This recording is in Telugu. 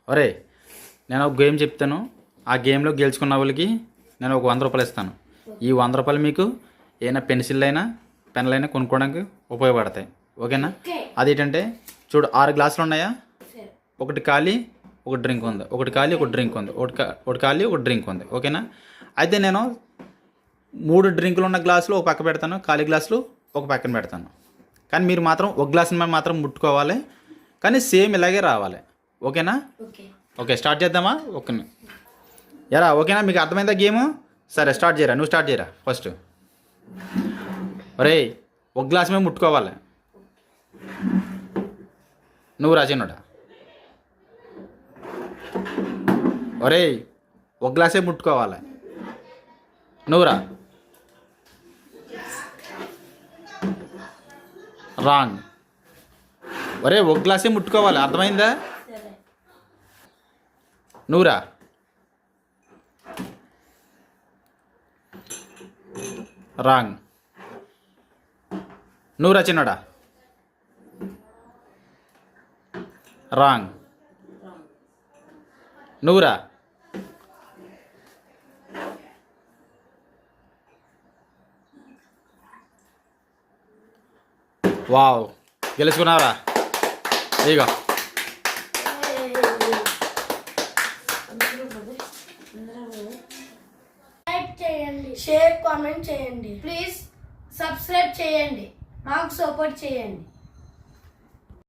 ఒరే, నేను ఒక గేమ్ చెప్తాను. ఆ గేమ్లో గెలుచుకున్న వాళ్ళకి నేను ఒక 100 రూపాయలు ఇస్తాను. ఈ 100 రూపాయలు మీకు ఏమైనా పెన్సిల్ అయినా పెన్నులు అయినా కొనుక్కోవడానికి ఉపయోగపడతాయి. ఓకేనా? అదేంటంటే చూడు, 6 గ్లాసులు ఉన్నాయా? ఒకటి ఖాళీ, ఒక డ్రింక్ ఉంది. ఒకటి ఖాళీ, ఒక డ్రింక్ ఉంది. ఒకటి ఖాళీ, ఒక డ్రింక్ ఉంది. ఓకేనా? అయితే నేను 3 డ్రింకులు ఉన్న గ్లాసులు ఒక పక్క పెడతాను, ఖాళీ గ్లాసులు ఒక పక్కన పెడతాను. కానీ మీరు మాత్రం ఒక గ్లాసుని మీద మాత్రం ముట్టుకోవాలి, కానీ సేమ్ ఇలాగే రావాలి. ఓకేనా? ఓకే, స్టార్ట్ చేద్దామా? ఓకే ఎరా, ఓకేనా? మీకు అర్థమైందా గేము? సరే, స్టార్ట్ చేయరా. నువ్వు స్టార్ట్ చేయరా ఫస్ట్. ఒరే, ఒక గ్లాస్ మీద ముట్టుకోవాలి. నువ్వు రాచినోడా? ఒరే, ఒక గ్లాసే ముట్టుకోవాలి. నువ్వురా. రాంగ్. ఒరే, ఒక గ్లాసే ముట్టుకోవాలి, అర్థమైందా? నువ్వురా. రాంగ్. నువ్వురా చిన్నోడా. రాంగ్. నువ్వురా. వావ్, గెలుచుకున్నావరా. ఇదిగో. లైక్ చేయండి, షేర్ కామెంట్ చేయండి, ప్లీజ్ సబ్స్క్రైబ్ చేయండి, మాకు సపోర్ట్ చేయండి.